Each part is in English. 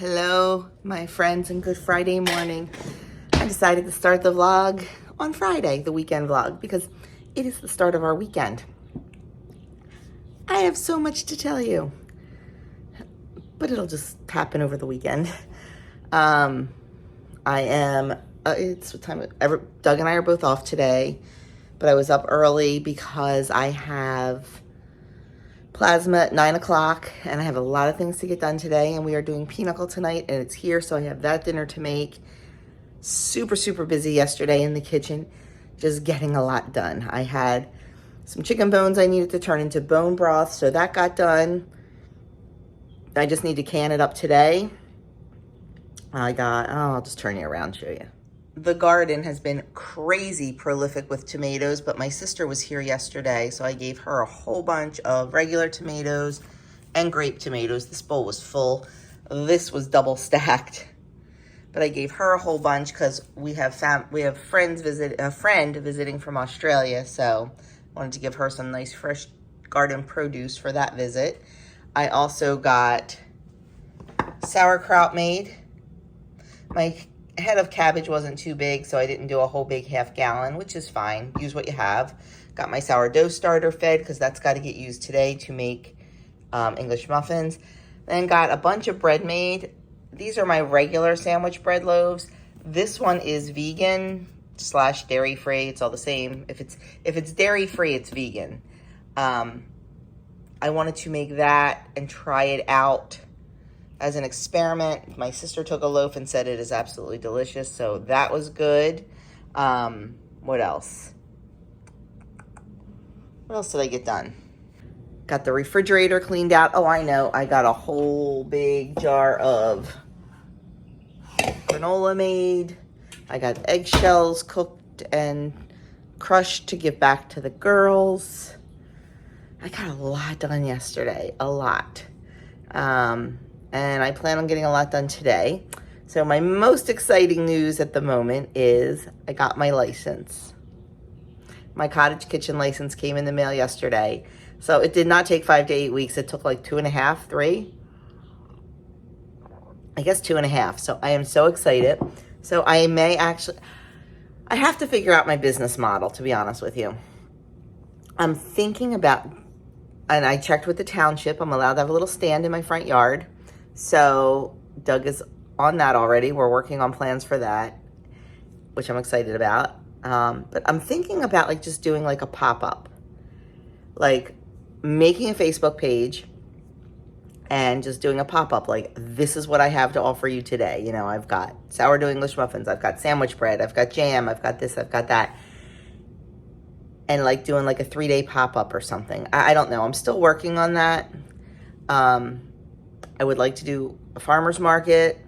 Hello, my friends, and good Friday morning. I decided to start the vlog on Friday, the weekend vlog, because it is the start of our weekend. I have so much to tell you, but it'll just happen over the weekend. It's what time? Doug and I are both off today, but I was up early because I have plasma at 9 o'clock, and I have a lot of things to get done today, and we are doing pinochle tonight, and it's here, so I have that dinner to make. Super, super busy yesterday in the kitchen, just getting a lot done. I had some chicken bones I needed to turn into bone broth, so that got done. I just need to can it up today. I'll just turn you around and show you. The garden has been crazy prolific with tomatoes, but my sister was here yesterday, so I gave her a whole bunch of regular tomatoes and grape tomatoes. This bowl was full. This was double stacked, but I gave her a whole bunch because we have a friend visiting from Australia, so I wanted to give her some nice fresh garden produce for that visit. I also got sauerkraut made. My head of cabbage wasn't too big, so I didn't do a whole big half gallon, which is fine. Use what you have. Got my sourdough starter fed because that's got to get used today to make English muffins. Then got a bunch of bread made. These are my regular sandwich bread loaves. This one is vegan / dairy free. It's all the same. If it's dairy free, it's vegan. I wanted to make that and try it out as an experiment. My sister took a loaf and said it is absolutely delicious, so that was good. What else? What else did I get done? Got the refrigerator cleaned out. Oh, I know. I got a whole big jar of granola made. I got eggshells cooked and crushed to give back to the girls. I got a lot done yesterday, a lot. And I plan on getting a lot done today. So my most exciting news at the moment is I got my license. My cottage kitchen license came in the mail yesterday. So it did not take 5 to 8 weeks. It took like 2.5, 3. I guess 2.5. So I am so excited. So I have to figure out my business model, to be honest with you. I'm thinking about, and I checked with the township. I'm allowed to have a little stand in my front yard. So Doug is on that already. We're working on plans for that, which I'm excited about. But I'm thinking about like just doing like a pop-up, like making a Facebook page and just doing a pop-up. Like, this is what I have to offer you today. You know, I've got sourdough English muffins. I've got sandwich bread. I've got jam. I've got this. I've got that. And like doing like a 3-day pop-up or something. I don't know. I'm still working on that. I would like to do a farmer's market.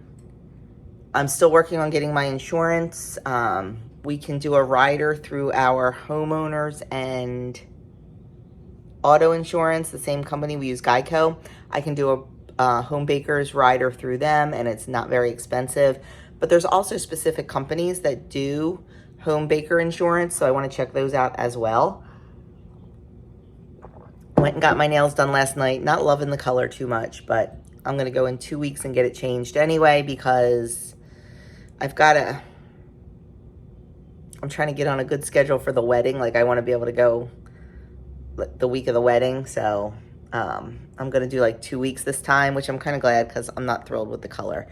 I'm still working on getting my insurance. We can do a rider through our homeowners and auto insurance, the same company. We use Geico. I can do a home baker's rider through them, and it's not very expensive. But there's also specific companies that do home baker insurance, so I want to check those out as well. Went and got my nails done last night. Not loving the color too much, but I'm going to go in 2 weeks and get it changed anyway because I'm trying to get on a good schedule for the wedding. Like, I want to be able to go the week of the wedding. So I'm going to do like 2 weeks this time, which I'm kind of glad because I'm not thrilled with the color.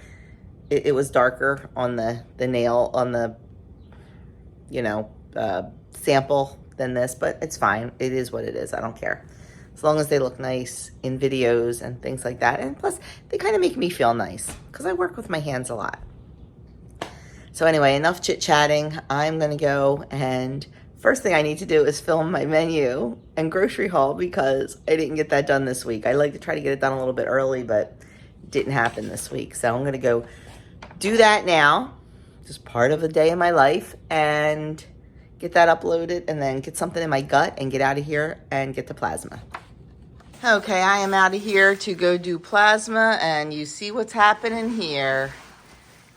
It was darker on the nail, on the, sample than this, but it's fine. It is what it is. I don't care. As long as they look nice in videos and things like that. And plus, they kind of make me feel nice because I work with my hands a lot. So anyway, enough chit-chatting. I'm going to go, and first thing I need to do is film my menu and grocery haul because I didn't get that done this week. I like to try to get it done a little bit early, but it didn't happen this week. So I'm going to go do that now, just part of a day in my life, and get that uploaded, and then get something in my gut and get out of here and get to plasma. Okay, I am out of here to go do plasma, and you see what's happening here.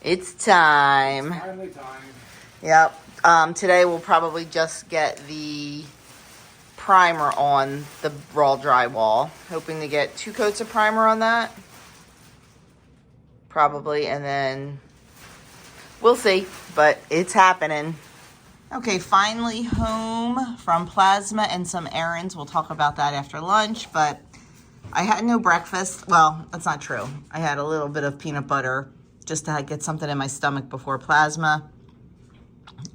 It's time. It's finally time. Yep. Today we'll probably just get the primer on the raw drywall. Hoping to get 2 coats of primer on that. probably, and then we'll see, but it's happening. Okay, finally home from plasma and some errands. We'll talk about that after lunch, but I had no breakfast. Well, that's not true. I had a little bit of peanut butter just to get something in my stomach before plasma.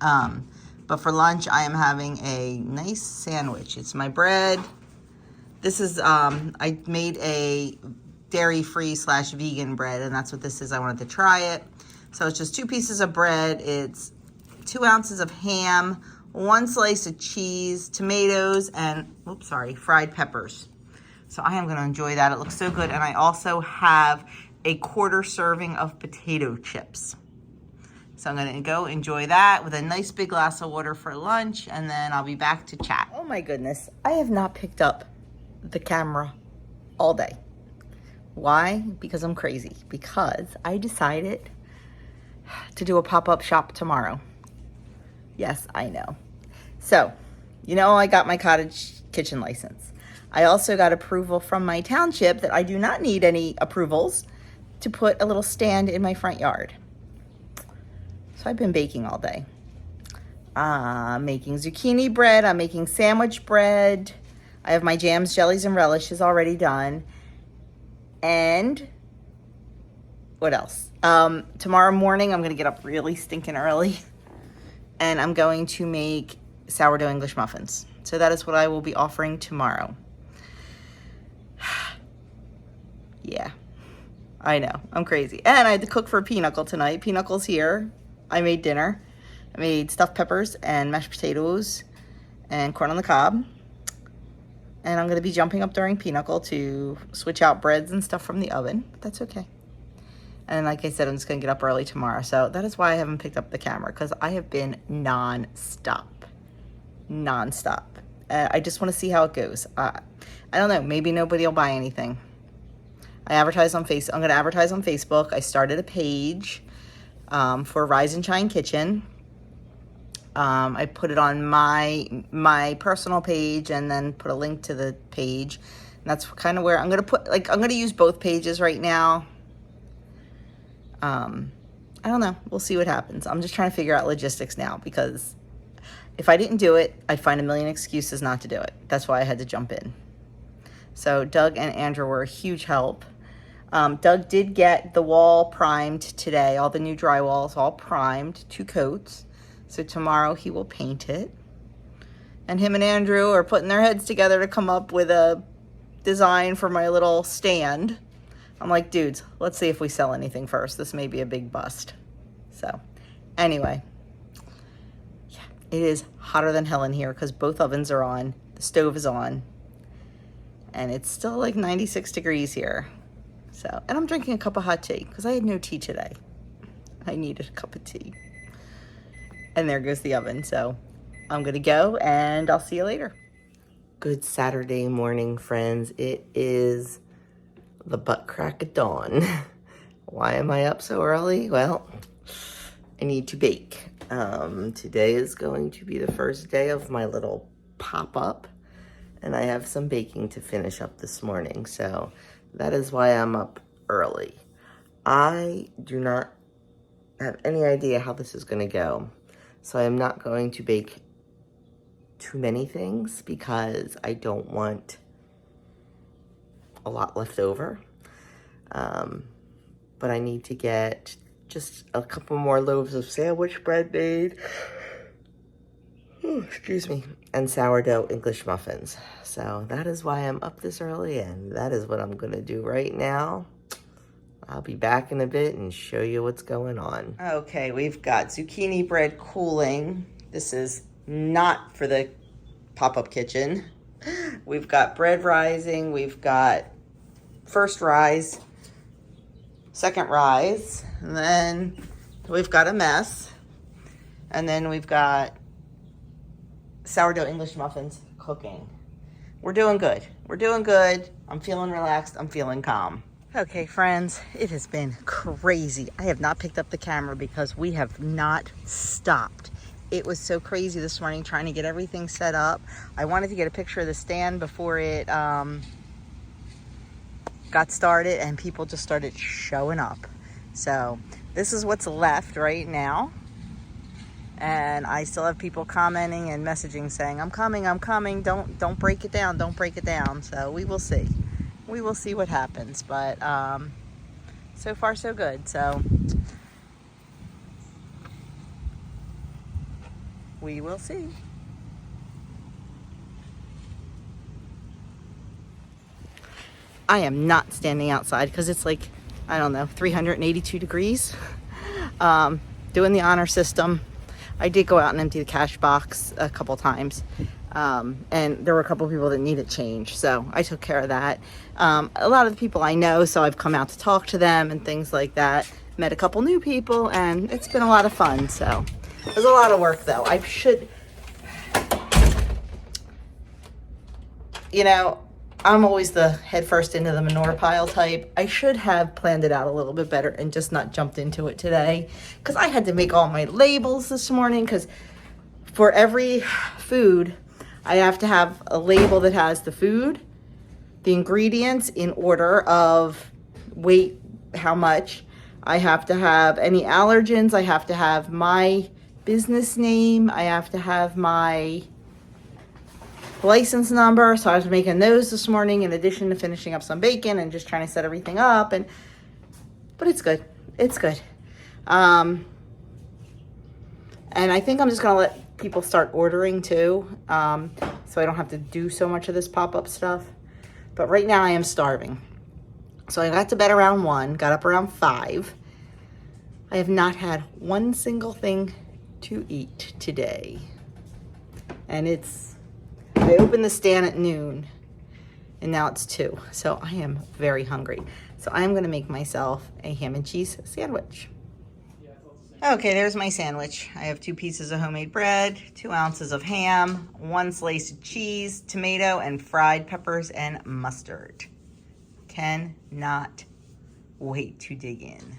But for lunch, I am having a nice sandwich. It's my bread. This is, I made a dairy-free / vegan bread, and that's what this is. I wanted to try it. So it's just 2 pieces of bread. It's 2 ounces of ham, 1 slice of cheese, tomatoes, and, fried peppers. So I am going to enjoy that. It looks so good. And I also have a 1/4 serving of potato chips. So I'm going to go enjoy that with a nice big glass of water for lunch, and then I'll be back to chat. Oh my goodness. I have not picked up the camera all day. Why? Because I'm crazy. Because I decided to do a pop-up shop tomorrow. Yes, I know. So, I got my cottage kitchen license. I also got approval from my township that I do not need any approvals to put a little stand in my front yard. So I've been baking all day. I'm making zucchini bread. I'm making sandwich bread. I have my jams, jellies, and relishes already done. And what else? Tomorrow morning, I'm going to get up really stinking early. And I'm going to make sourdough English muffins. So that is what I will be offering tomorrow. Yeah, I know. I'm crazy. And I had to cook for Pinochle tonight. Pinocle's here. I made dinner. I made stuffed peppers and mashed potatoes and corn on the cob. And I'm going to be jumping up during Pinochle to switch out breads and stuff from the oven. But that's okay. And like I said, I'm just going to get up early tomorrow. So that is why I haven't picked up the camera, because I have been non-stop. I just want to see how it goes. I don't know. Maybe nobody will buy anything. I'm going to advertise on Facebook. I started a page for Rise and Shine Kitchen. I put it on my personal page and then put a link to the page. And that's kind of where I'm going to put, I'm going to use both pages right now. I don't know. We'll see what happens. I'm just trying to figure out logistics now, because if I didn't do it, I'd find a million excuses not to do it. That's why I had to jump in. So Doug and Andrew were a huge help. Doug did get the wall primed today. All the new drywalls all primed, 2 coats. So tomorrow he will paint it. And him and Andrew are putting their heads together to come up with a design for my little stand. I'm like, dudes, let's see if we sell anything first. This may be a big bust. So anyway, yeah, it is hotter than hell in here because both ovens are on. The stove is on. And it's still like 96 degrees here. So, and I'm drinking a cup of hot tea because I had no tea today. I needed a cup of tea. And there goes the oven. So I'm going to go and I'll see you later. Good Saturday morning, friends. It is the butt crack of dawn. Why am I up so early? Well, I need to bake. Today is going to be the first day of my little pop-up, and I have some baking to finish up this morning, so that is why I'm up early. I do not have any idea how this is going to go, so I am not going to bake too many things because I don't want a lot left over. But I need to get just a couple more loaves of sandwich bread made. Oh, excuse me. And sourdough English muffins. So that is why I'm up this early, and that is what I'm going to do right now. I'll be back in a bit and show you what's going on. Okay, we've got zucchini bread cooling. This is not for the pop-up kitchen. We've got bread rising. We've got first rise, second rise, and then we've got a mess. And then we've got sourdough English muffins cooking. We're doing good. We're doing good. I'm feeling relaxed. I'm feeling calm. Okay, friends, it has been crazy. I have not picked up the camera because we have not stopped. It was so crazy this morning trying to get everything set up. I wanted to get a picture of the stand before it got started, and people just started showing up. So this is what's left right now. And I still have people commenting and messaging saying, I'm coming. Don't break it down. Don't break it down. So we will see. We will see what happens. But so far, so good. So we will see. I am not standing outside because it's like, I don't know, 382 degrees. Doing the honor system. I did go out and empty the cash box a couple times. And there were a couple of people that needed change. So I took care of that. A lot of the people I know, so I've come out to talk to them and things like that. Met a couple new people and it's been a lot of fun. So it was a lot of work though. I should, you know, I'm always the head first into the manure pile type. I should have planned it out a little bit better and just not jumped into it today. Because I had to make all my labels this morning. Because for every food, I have to have a label that has the food, the ingredients in order of weight, how much. I have to have any allergens. I have to have my business name. I have to have my license number. So I was making those this morning in addition to finishing up some bacon and just trying to set everything up. But it's good. It's good. And I think I'm just going to let people start ordering too. So I don't have to do so much of this pop-up stuff. But right now I am starving. So I got to bed around 1, got up around 5. I have not had one single thing to eat today. And I opened the stand at noon and now it's 2. So I am very hungry. So I'm going to make myself a ham and cheese sandwich. Okay, there's my sandwich. I have 2 pieces of homemade bread, 2 ounces of ham, 1 slice of cheese, tomato, and fried peppers and mustard. Cannot wait to dig in.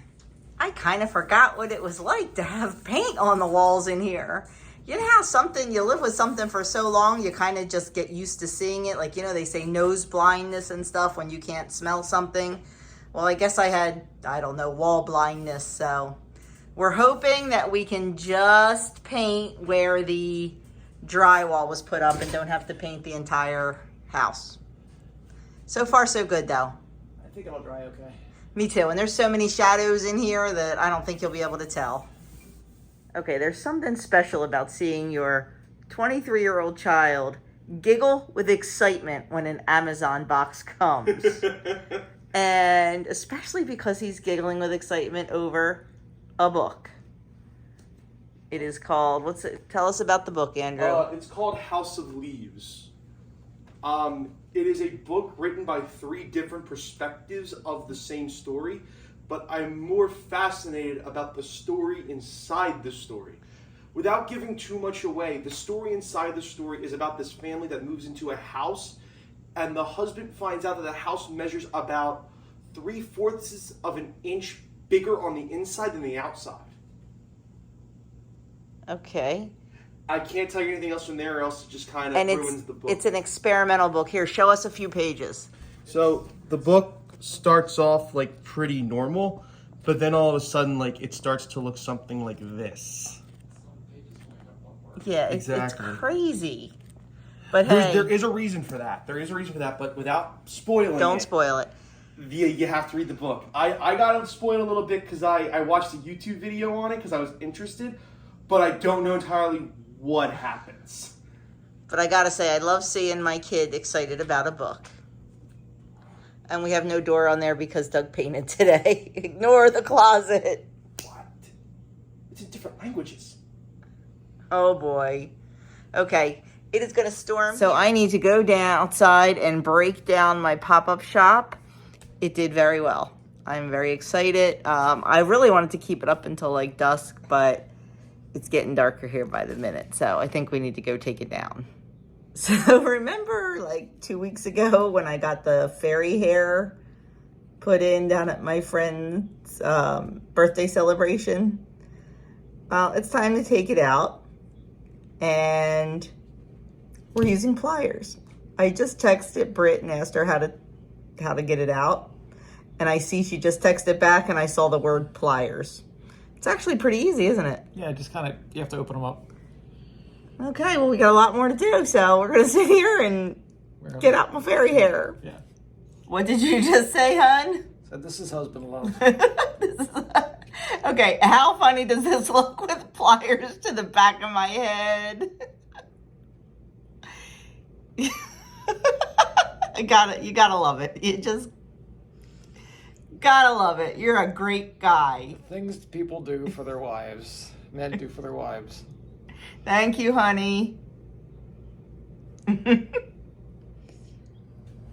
I kind of forgot what it was like to have paint on the walls in here. You know how you live with something for so long, you kind of just get used to seeing it. Like, you know, they say nose blindness and stuff when you can't smell something. Well, I guess I had, I don't know, wall blindness. So we're hoping that we can just paint where the drywall was put up and don't have to paint the entire house. So far, so good, though. I think it'll dry okay. Me too. And there's so many shadows in here that I don't think you'll be able to tell. Okay, there's something special about seeing your 23-year-old child giggle with excitement when an Amazon box comes. And especially because he's giggling with excitement over a book. It is called, tell us about the book, Andrew. It's called House of Leaves. It is a book written by 3 different perspectives of the same story. But I'm more fascinated about the story inside the story. Without giving too much away, the story inside the story is about this family that moves into a house, and the husband finds out that the house measures about 3/4 of an inch bigger on the inside than the outside. Okay. I can't tell you anything else from there, or else it just kind of ruins the book. It's an experimental book. Here, show us a few pages. So the book starts off like pretty normal, but then all of a sudden like it starts to look something like this. Yeah, exactly. It's crazy. But hey, there is a reason for that. But without spoiling don't spoil it. You have to read the book. I got to spoil a little bit because I watched a YouTube video on it because I was interested, but I don't know entirely what happens. But I gotta say, I love seeing my kid excited about a book. And we have no door on there because Doug painted today. Ignore the closet. What? It's in different languages. Oh boy. Okay. It is going to storm. So I need to go down outside and break down my pop-up shop. It did very well. I'm very excited. I really wanted to keep it up until like dusk, but it's getting darker here by the minute. So I think we need to go take it down. So remember like 2 weeks ago when I got the fairy hair put in down at my friend's birthday celebration? Well, it's time to take it out, and we're using pliers. I just texted Britt and asked her how to get it out, And I see she just texted back and I saw the word pliers. It's actually pretty easy, isn't it? Yeah, just kind of, you have to open them up. Okay, well, we got a lot more to do, so we're going to sit here and get out my fairy hair. Yeah. What did you just say, hon? So this is husband love. Okay, how funny does this look with pliers to the back of my head? You gotta love it. You just gotta love it. You're a great guy. Things people do for their wives. Men do for their wives. Thank you, honey.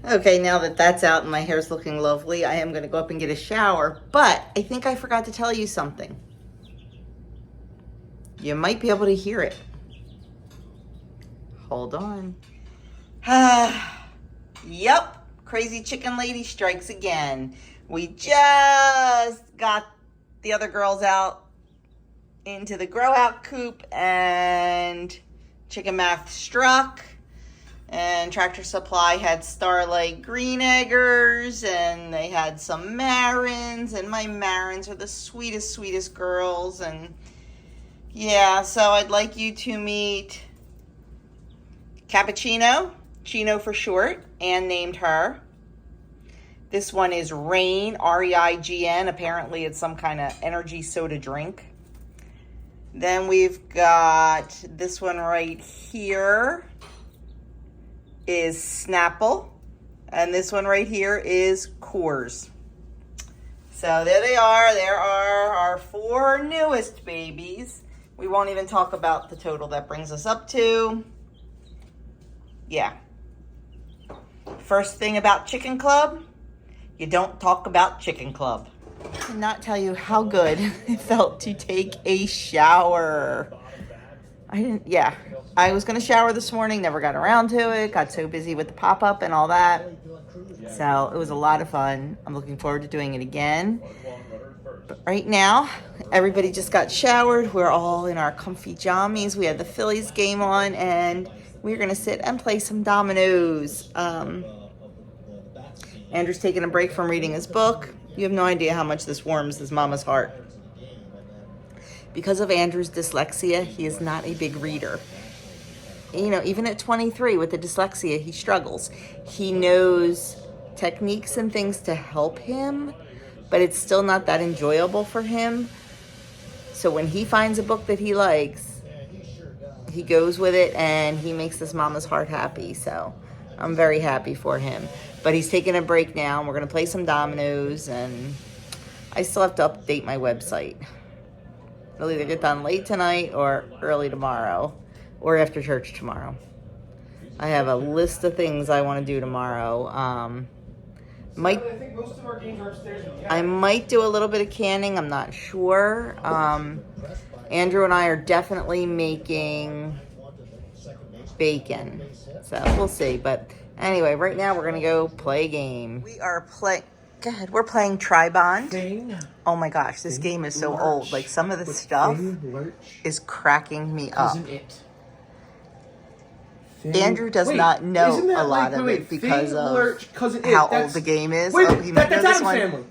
Okay, now that that's out and my hair's looking lovely, I am going to go up and get a shower. But I think I forgot to tell you something. You might be able to hear it. Hold on. Yep, crazy chicken lady strikes again. We just got the other girls out into the grow out coop and chicken math struck. And Tractor Supply had Starlight green eggers, and they had some Marins, and my Marins are the sweetest, sweetest girls. And yeah, so I'd like you to meet Cappuccino, Chino for short, Anne named her. This one is Reign, R-E-I-G-N. Apparently it's some kind of energy soda drink. Then we've got this one right here is Snapple, and this one right here is Coors. So there they are. There are our 4 newest babies. We won't even talk about the total that brings us up to. Yeah. First thing about Chicken Club, you don't talk about Chicken Club. I cannot tell you how good it felt to take a shower. I was going to shower this morning, never got around to it, got so busy with the pop-up and all that. So it was a lot of fun. I'm looking forward to doing it again. But right now, everybody just got showered. We're all in our comfy jammies. We had the Phillies game on, and we're going to sit and play some dominoes. Andrew's taking a break from reading his book. You have no idea how much this warms his mama's heart. Because of Andrew's dyslexia, he is not a big reader. You know, even at 23 with the dyslexia, he struggles. He knows techniques and things to help him, but it's still not that enjoyable for him. So when he finds a book that he likes, he goes with it and he makes his mama's heart happy. So I'm very happy for him. But he's taking a break now, and we're going to play some dominoes, and I still have to update my website. It'll either get done late tonight or early tomorrow, or after church tomorrow. I have a list of things I want to do tomorrow. I think most of our games are upstairs. I might do a little bit of canning. I'm not sure. Andrew and I are definitely making bacon, so we'll see. But anyway, right now we're gonna go play a game. We're playing Tribond. Oh my gosh, this game is so old. Like, some of the stuff is cracking me up. Andrew does not know a lot of it because of how old the game is. He might know this one. Family.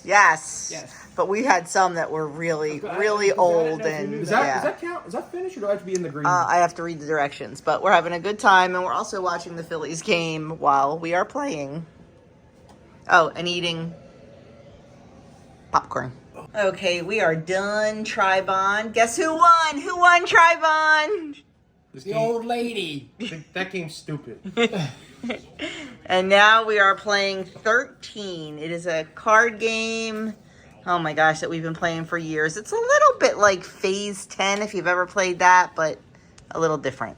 Yes. But we had some that were really, really old. And does that count? Is that finished, or do I have to be in the green? I have to read the directions. But we're having a good time, and we're also watching the Phillies game while we are playing. Oh, and eating popcorn. Okay, we are done. Tribond. Guess who won? Who won Tribond? The old lady. That game's stupid. And now we are playing 13. It is a card game. Oh my gosh, that we've been playing for years. It's a little bit like Phase 10 if you've ever played that, but a little different.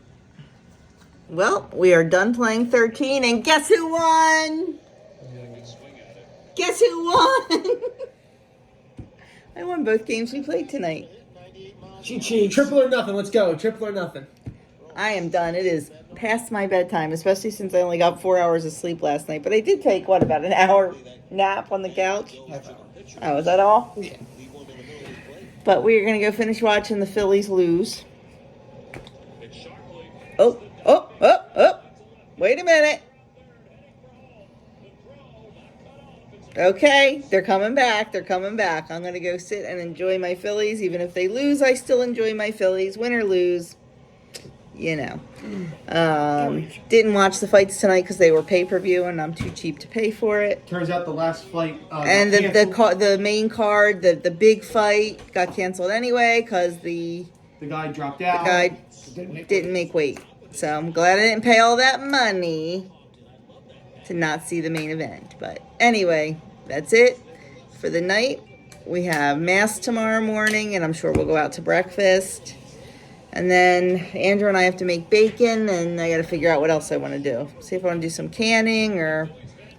Well, we are done playing 13, and guess who won? Guess who won? I won both games we played tonight. Triple or nothing. Let's go. Triple or nothing. I am done. It is past my bedtime, especially since I only got 4 hours of sleep last night. But I did take, about an hour nap on the couch? Oh, is that all? Yeah. But we're going to go finish watching the Phillies lose. Oh. Wait a minute. Okay, they're coming back. They're coming back. I'm going to go sit and enjoy my Phillies. Even if they lose, I still enjoy my Phillies. Win or lose, you know. Didn't watch the fights tonight because they were pay-per-view and I'm too cheap to pay for it. Turns out the last fight. And the main card, the big fight, got canceled anyway because the guy dropped out. The guy didn't make weight. So I'm glad I didn't pay all that money to not see the main event. But anyway, that's it for the night. We have Mass tomorrow morning, and I'm sure we'll go out to breakfast. And then Andrew and I have to make bacon, and I got to figure out what else I want to do. See if I want to do some canning, or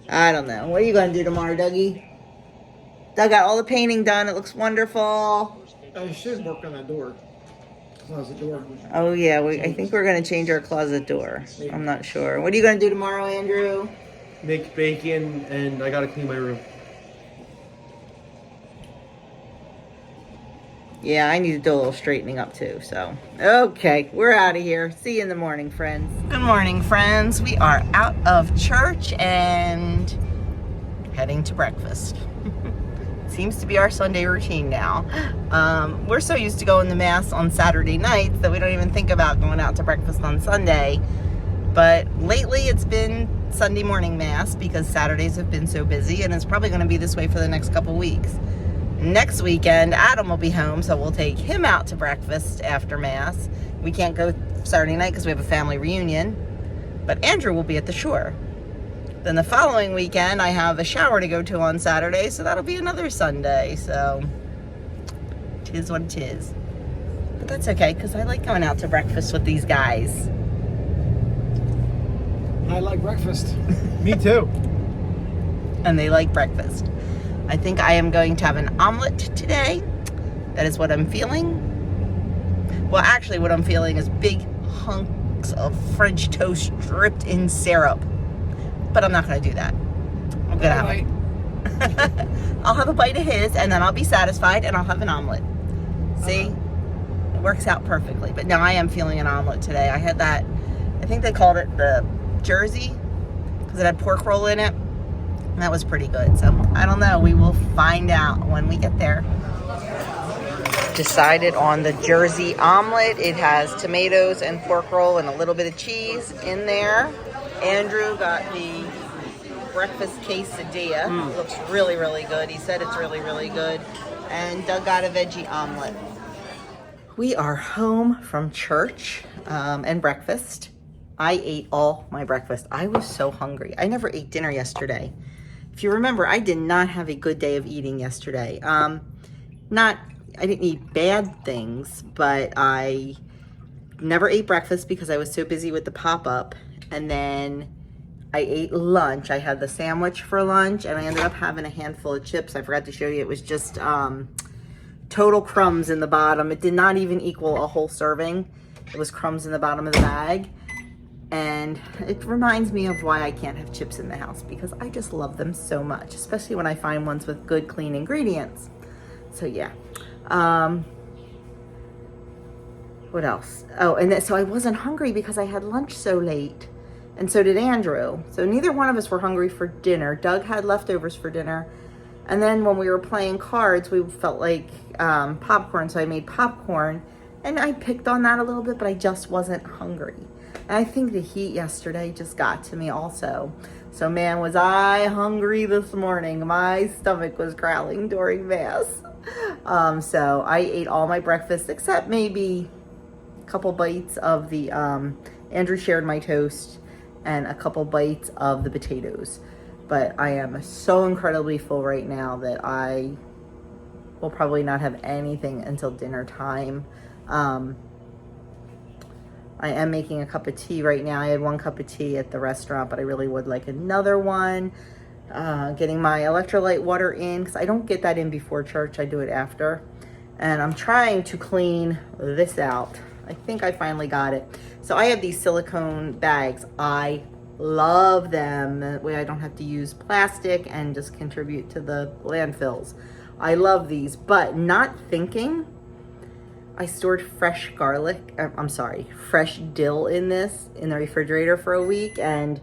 I don't know. What are you going to do tomorrow, Dougie? Doug got all the painting done. It looks wonderful. I should work on that door. Closet door. Oh, yeah. I think we're going to change our closet door. I'm not sure. What are you going to do tomorrow, Andrew? Make bacon, and I gotta clean my room. Yeah, I need to do a little straightening up too, so. Okay, we're out of here. See you in the morning, friends. Good morning, friends. We are out of church and heading to breakfast. Seems to be our Sunday routine now. We're so used to going to Mass on Saturday nights that we don't even think about going out to breakfast on Sunday. But lately it's been Sunday morning Mass because Saturdays have been so busy, and it's probably going to be this way for the next couple weeks. Next weekend, Adam will be home, so we'll take him out to breakfast after Mass. We can't go Saturday night because we have a family reunion, but Andrew will be at the shore. Then the following weekend, I have a shower to go to on Saturday, so that'll be another Sunday. So, 'tis what 'tis. But that's okay, because I like going out to breakfast with these guys. I like breakfast. Me too. And they like breakfast. I think I am going to have an omelet today. That is what I'm feeling. Well, actually, what I'm feeling is big hunks of French toast dripped in syrup. But I'm not going to do that. I'm going to have it. I'll have a bite of his, and then I'll be satisfied, and I'll have an omelet. See? It works out perfectly. But now I am feeling an omelet today. I had that, I think they called it the Jersey, because it had pork roll in it. And that was pretty good. So, I don't know. We will find out when we get there. Decided on the Jersey omelet. It has tomatoes and pork roll and a little bit of cheese in there. Andrew got the breakfast quesadilla. It looks really, really good. He said it's really, really good. And Doug got a veggie omelet. We are home from church and breakfast. I ate all my breakfast. I was so hungry. I never ate dinner yesterday. If you remember, I did not have a good day of eating yesterday. I didn't eat bad things, but I never ate breakfast because I was so busy with the pop-up. And then I ate lunch. I had the sandwich for lunch, and I ended up having a handful of chips. I forgot to show you. It was just total crumbs in the bottom. It did not even equal a whole serving. It was crumbs in the bottom of the bag. And it reminds me of why I can't have chips in the house, because I just love them so much, especially when I find ones with good, clean ingredients. So yeah. What else? Oh, and so I wasn't hungry because I had lunch so late. And so did Andrew. So neither one of us were hungry for dinner. Doug had leftovers for dinner. And then when we were playing cards, we felt like popcorn. So I made popcorn. And I picked on that a little bit, but I just wasn't hungry. And I think the heat yesterday just got to me also. So man, was I hungry this morning. My stomach was growling during Mass. So I ate all my breakfast except maybe a couple bites of the, Andrew shared my toast and a couple bites of the potatoes. But I am so incredibly full right now that I will probably not have anything until dinner time. I am making a cup of tea right now. I had one cup of tea at the restaurant, but I really would like another one. Getting my electrolyte water in, because I don't get that in before church. I do it after. And I'm trying to clean this out. I think I finally got it. So I have these silicone bags. I love them. That way I don't have to use plastic and just contribute to the landfills. I love these, but not thinking, I stored fresh dill in the refrigerator for a week, and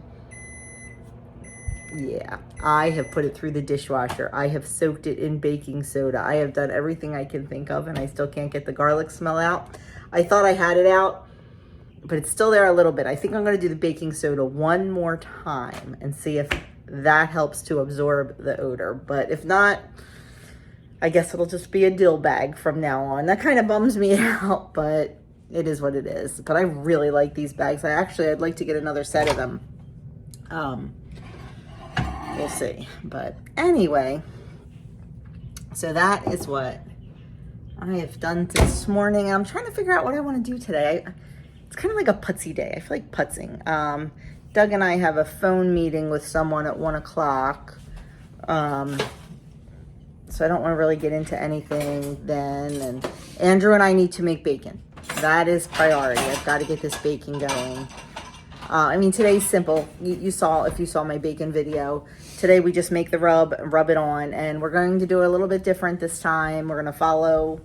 Yeah, I have put it through the dishwasher. I have soaked it in baking soda. I have done everything I can think of, and I still can't get the garlic smell out. I thought I had it out, but it's still there a little bit. I think I'm going to do the baking soda one more time and see if that helps to absorb the odor. But if not, I guess it'll just be a dill bag from now on. That kind of bums me out, but it is what it is. But I really like these bags. I'd like to get another set of them. We'll see. But anyway, so that is what I have done this morning. I'm trying to figure out what I want to do today. It's kind of like a putsy day. I feel like putzing. Doug and I have a phone meeting with someone at 1 o'clock. So I don't want to really get into anything then. And Andrew and I need to make bacon. That is priority. I've got to get this bacon going. I mean, today's simple. You saw, if you saw my bacon video, today we just make the rub it on, and we're going to do it a little bit different this time. We're going to follow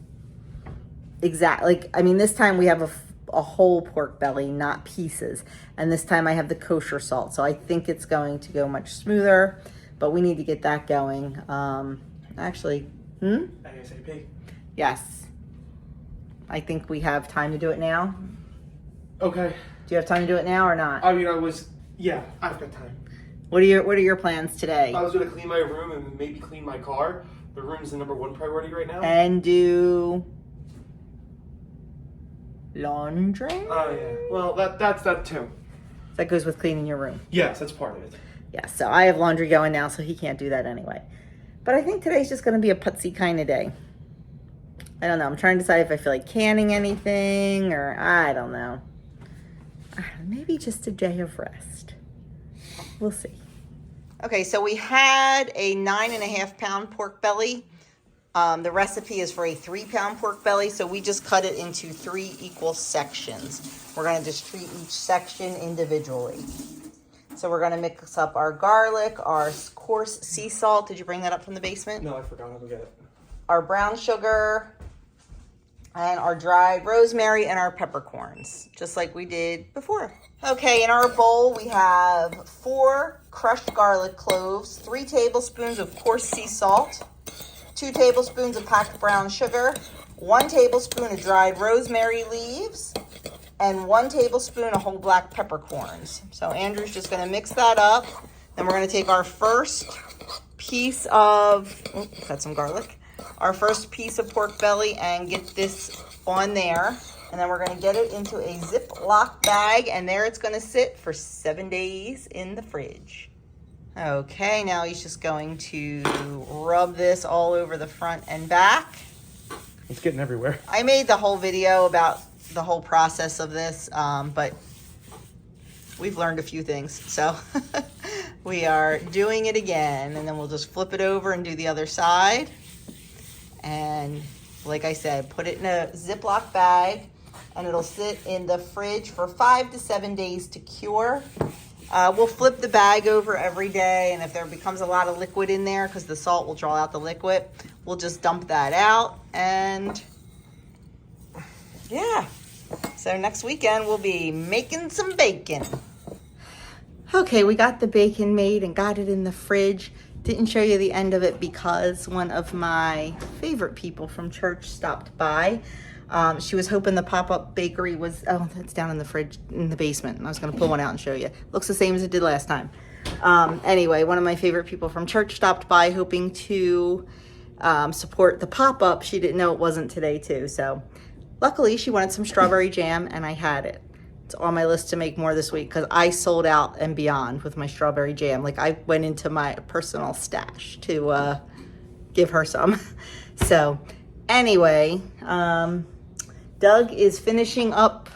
this time we have a whole pork belly, not pieces. And this time I have the kosher salt. So I think it's going to go much smoother, but we need to get that going. ASAP. Yes. I think we have time to do it now. Okay. Do you have time to do it now or not? I mean, I've got time. What are your plans today? I was going to clean my room and maybe clean my car. The room's the number one priority right now. And do laundry? Oh, yeah. Well, that's that too. That goes with cleaning your room. Yes, that's part of it. Yeah, so I have laundry going now, so he can't do that anyway. But I think today's just going to be a putsy kind of day. I don't know. I'm trying to decide if I feel like canning anything or I don't know. Maybe just a day of rest. We'll see. Okay, so we had a 9.5 pound pork belly. The recipe is for a 3 pound pork belly, so we just cut it into 3 equal sections. We're going to just treat each section individually. So we're going to mix up our garlic, our coarse sea salt. Did you bring that up from the basement? No, I forgot how to get it. Our brown sugar, and our dried rosemary, and our peppercorns, just like we did before. Okay, in our bowl, we have 4 crushed garlic cloves, 3 tablespoons of coarse sea salt, 2 tablespoons of packed brown sugar, 1 tablespoon of dried rosemary leaves, and 1 tablespoon of whole black peppercorns. So Andrew's just gonna mix that up. Then we're gonna take our first piece of, got some garlic, our first piece of pork belly and get this on there. And then we're going to get it into a Ziploc bag, and there it's going to sit for 7 days in the fridge. Okay, now he's just going to rub this all over the front and back. It's getting everywhere. I made the whole video about the whole process of this, but we've learned a few things. So we are doing it again, and then we'll just flip it over and do the other side. And like I said, put it in a Ziploc bag, and it'll sit in the fridge for 5 to 7 days to cure. We'll flip the bag over every day, and if there becomes a lot of liquid in there, because the salt will draw out the liquid, we'll just dump that out. And yeah, so next weekend we'll be making some bacon. Okay, we got the bacon made and got it in the fridge. Didn't show you the end of it because one of my favorite people from church stopped by. She was hoping the pop-up bakery was, it's down in the fridge in the basement. And I was going to pull one out and show you. Looks the same as it did last time. Anyway, one of my favorite people from church stopped by hoping to support the pop-up. She didn't know it wasn't today too. So luckily she wanted some strawberry jam and I had it. It's on my list to make more this week because I sold out and beyond with my strawberry jam. Like I went into my personal stash to give her some. So anyway, Doug is finishing up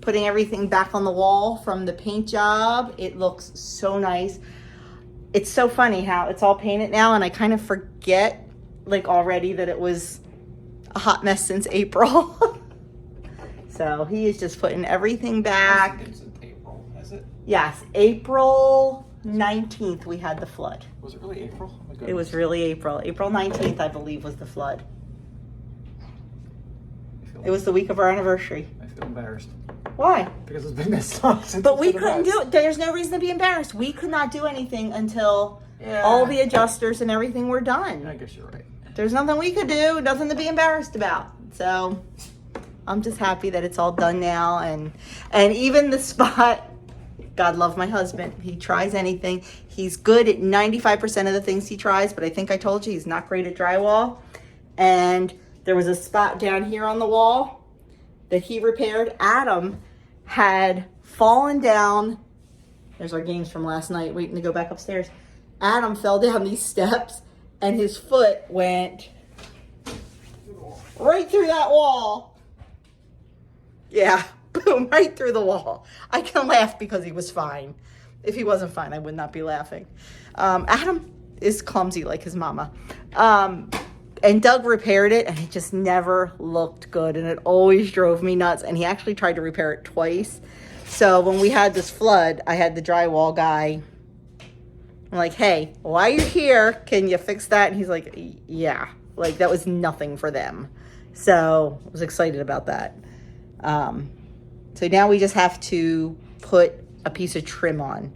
putting everything back on the wall from the paint job. It looks so nice. It's so funny how it's all painted now and I kind of forget like already that it was a hot mess since April. So he is just putting everything back. It's in April, is it? Yes, April 19th we had the flood. Was it really April? Oh my goodness. It was really April. April 19th, I believe, was the flood. I feel It was the week of our anniversary. I feel embarrassed. Why? Because it's been this long since But we it's been a couldn't mess. do it. There's no reason to be embarrassed. We could not do anything until Yeah. all the adjusters and everything were I done. guess you're right. There's nothing we could do, nothing to be embarrassed about. So I'm just happy that it's all done now. And even the spot, God love my husband. He tries anything. He's good at 95% of the things he tries, but I think I told you he's not great at drywall. And there was a spot down here on the wall that he repaired. Adam had fallen down. There's our games from last night, waiting to go back upstairs. Adam fell down these steps and his foot went right through that wall. Yeah, boom, right through the wall. I can laugh because he was fine. If he wasn't fine, I would not be laughing. Adam is clumsy like his mama. And Doug repaired it, and it just never looked good, and it always drove me nuts. And he actually tried to repair it twice. So when we had this flood, I had the drywall guy. I'm like, hey, while you're here, can you fix that? And he's like, yeah. Like, that was nothing for them. So I was excited about that. So now we just have to put a piece of trim on.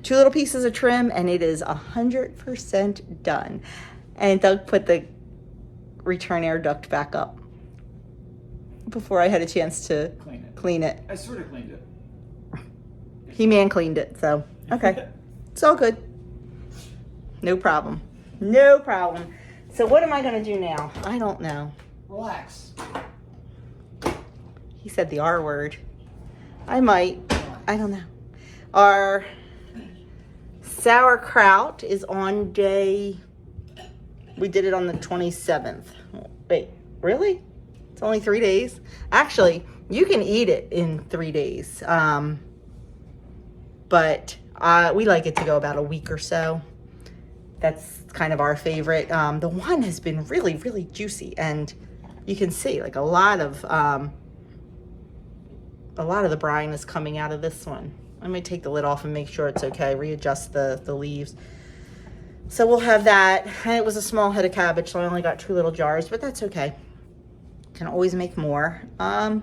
2 little pieces of trim, and it is 100% done. And Doug put the return air duct back up before I had a chance to clean it. I sort of cleaned it. He man cleaned it, so okay. It's all good. No problem. No problem. So what am I going to do now? I don't know. Relax. He said the R word. I might. I don't know. Our sauerkraut is on day... We did it on the 27th. Wait, really? It's only 3 days? Actually, you can eat it in 3 days. But we like it to go about a week or so. That's kind of our favorite. The one has been really, really juicy, and you can see like a lot of the brine is coming out of this one. I might take the lid off and make sure it's okay. Readjust the leaves. So we'll have that. And it was a small head of cabbage, so I only got 2 little jars, but that's okay. Can always make more. I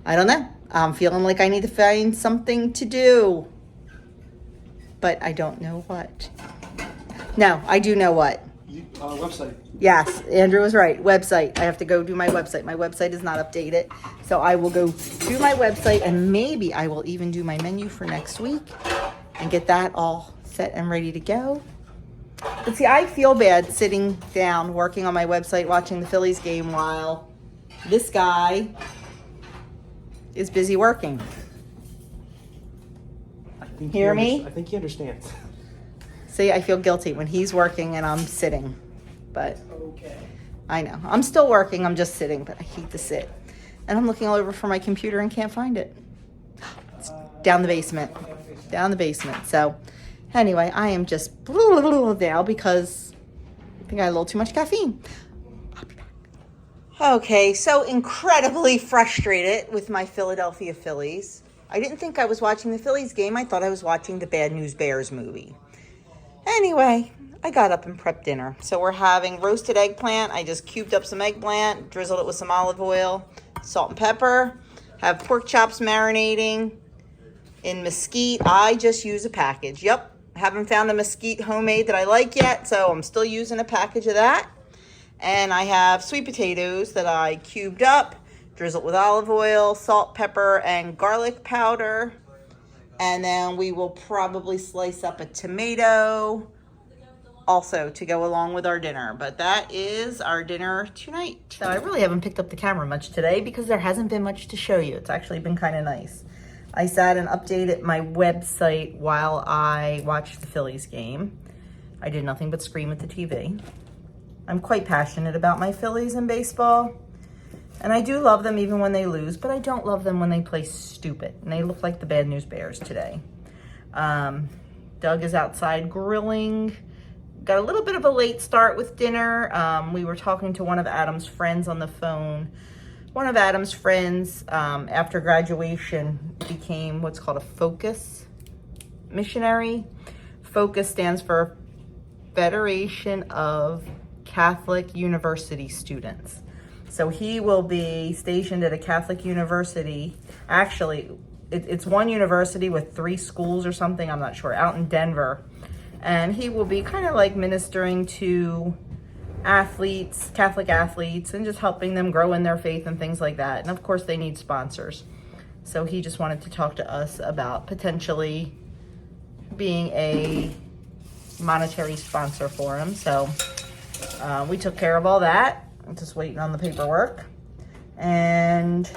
don't know. I'm feeling like I need to find something to do, but I don't know what. No, I do know what. Website. Yes, Andrew was right. Website. I have to go do my website. My website is not updated. So I will go do my website, and maybe I will even do my menu for next week and get that all set and ready to go. But see, I feel bad sitting down working on my website, watching the Phillies game while this guy is busy working. Hear me? I think he understands. See, I feel guilty when he's working and I'm sitting. But Okay. I know. I'm still working. I'm just sitting, but I hate to sit. And I'm looking all over for my computer and can't find it. It's down the basement. Down the basement. So anyway, I am just now because I think I had a little too much caffeine. I'll be back. Okay, so incredibly frustrated with my Philadelphia Phillies. I didn't think I was watching the Phillies game. I thought I was watching the Bad News Bears movie. Anyway, I got up and prepped dinner. So we're having roasted eggplant. I just cubed up some eggplant, drizzled it with some olive oil, salt and pepper. Have pork chops marinating in mesquite. I just use a package. Yep, haven't found a mesquite homemade that I like yet, so I'm still using a package of that. And I have sweet potatoes that I cubed up, drizzled with olive oil, salt, pepper, and garlic powder. And then we will probably slice up a tomato also to go along with our dinner. But that is our dinner tonight. So I really haven't picked up the camera much today because there hasn't been much to show you. It's actually been kind of nice. I sat and updated my website while I watched the Phillies game. I did nothing but scream at the TV. I'm quite passionate about my Phillies in baseball. And I do love them even when they lose, but I don't love them when they play stupid. And they look like the Bad News Bears today. Doug is outside grilling. Got a little bit of a late start with dinner. We were talking to one of Adam's friends on the phone. One of Adam's friends, after graduation, became what's called a Focus missionary. Focus stands for Federation of Catholic University Students. So he will be stationed at a Catholic university. Actually, it's one university with 3 schools or something, I'm not sure, out in Denver. And he will be kind of like ministering to athletes, Catholic athletes, and just helping them grow in their faith and things like that. And of course, they need sponsors. So he just wanted to talk to us about potentially being a monetary sponsor for him. So we took care of all that. I'm just waiting on the paperwork. And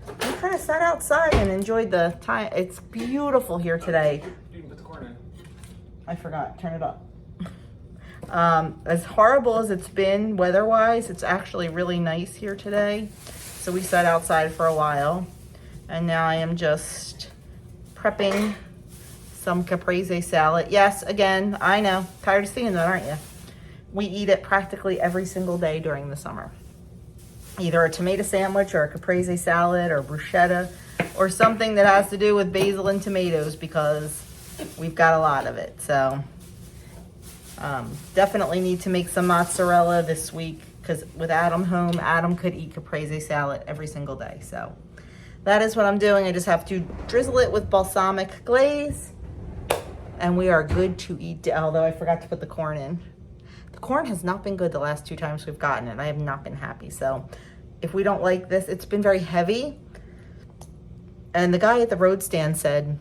we kind of sat outside and enjoyed the time. It's beautiful here today. You can put the corn in. I forgot, turn it up. As horrible as it's been weather-wise, it's actually really nice here today. So we sat outside for a while. And now I am just prepping some caprese salad. Yes, again, I know. Tired of seeing that, aren't you? We eat it practically every single day during the summer. Either a tomato sandwich or a caprese salad or bruschetta or something that has to do with basil and tomatoes because we've got a lot of it. So definitely need to make some mozzarella this week because with Adam home, Adam could eat caprese salad every single day. So that is what I'm doing. I just have to drizzle it with balsamic glaze and we are good to eat, although I forgot to put the corn in. The corn has not been good the last 2 times we've gotten it. I have not been happy. So if we don't like this, it's been very heavy. And the guy at the road stand said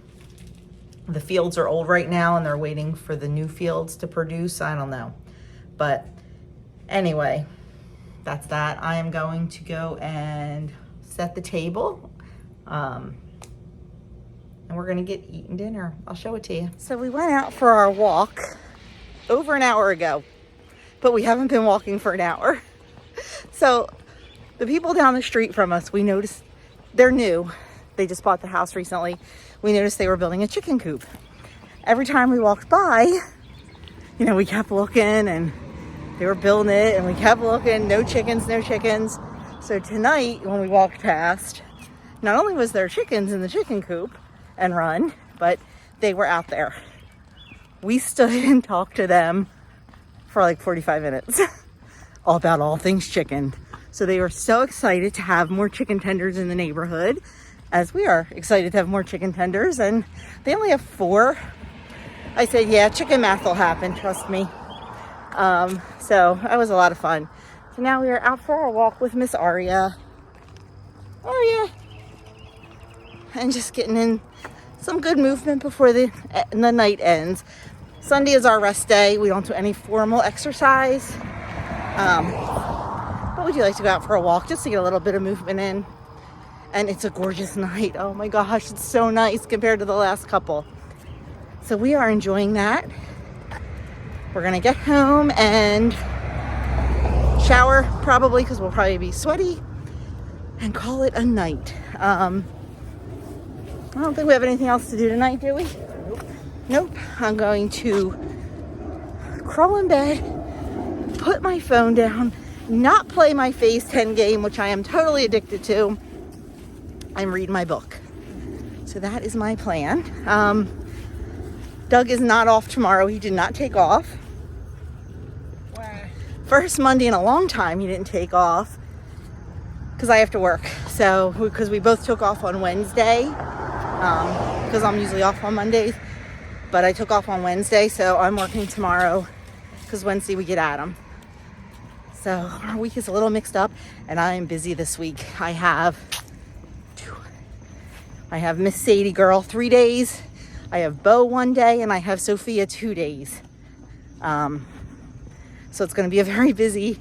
the fields are old right now and they're waiting for the new fields to produce. I don't know. But anyway, that's that. I am going to go and set the table. And we're gonna get eating dinner. I'll show it to you. So we went out for our walk over an hour ago, but we haven't been walking for an hour. So the people down the street from us, we noticed they're new. They just bought the house recently. We noticed they were building a chicken coop. Every time we walked by, you know, we kept looking and they were building it and we kept looking, no chickens, no chickens. So tonight when we walked past, not only was there chickens in the chicken coop and run, but they were out there. We stood and talked to them for like 45 minutes all about all things chicken. So they were so excited to have more chicken tenders in the neighborhood, as we are excited to have more chicken tenders, and they only have 4. I said, yeah, chicken math will happen, trust me. So that was a lot of fun. So now we are out for our walk with Miss Aria. Aria. And just getting in some good movement before the night ends. Sunday is our rest day. We don't do any formal exercise. But we do like to go out for a walk just to get a little bit of movement in. And it's a gorgeous night. Oh my gosh, it's so nice compared to the last couple. So we are enjoying that. We're gonna get home and shower probably because we'll probably be sweaty and call it a night. I don't think we have anything else to do tonight, do we? Nope. I'm going to crawl in bed, put my phone down, not play my Phase 10 game, which I am totally addicted to, and read my book. So that is my plan. Doug is not off tomorrow. He did not take off. First Monday in a long time he didn't take off because I have to work. So because we both took off on Wednesday, because I'm usually off on Mondays, but I took off on Wednesday, so I'm working tomorrow because Wednesday we get Adam. So our week is a little mixed up and I am busy this week. I have Miss Sadie girl 3 days, I have Bo 1 day, and I have Sophia 2 days. So it's going to be a very busy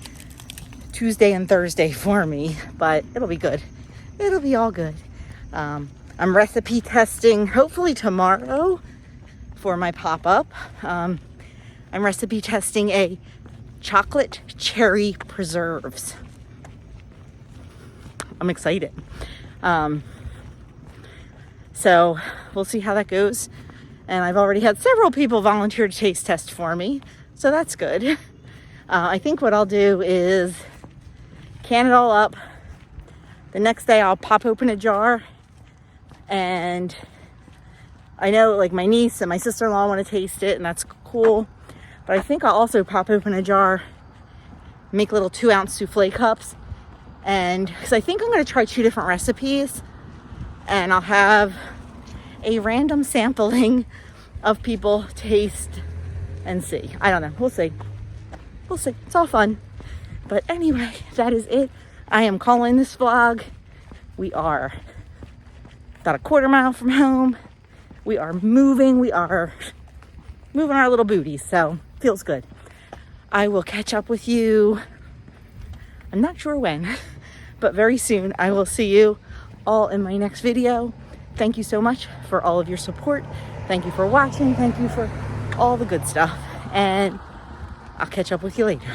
Tuesday and Thursday for me, but it'll be good. It'll be all good. I'm recipe testing hopefully tomorrow for my pop-up. I'm recipe testing a chocolate cherry preserves. I'm excited. So we'll see how that goes. And I've already had several people volunteer to taste test for me, so that's good. I think what I'll do is can it all up. The next day I'll pop open a jar, and I know like my niece and my sister-in-law want to taste it, and that's cool. But I think I'll also pop open a jar, make little 2-ounce souffle cups, And because I think I'm going to try 2 different recipes, and I'll have a random sampling of people taste and see. I don't know. We'll see. We'll see. It's all fun. But anyway, that is it. I am calling this vlog. We are about a quarter mile from home. We are moving. We are moving our little booties. So feels good. I will catch up with you. I'm not sure when, but very soon. I will see you all in my next video. Thank you so much for all of your support. Thank you for watching. Thank you for all the good stuff. And I'll catch up with you later.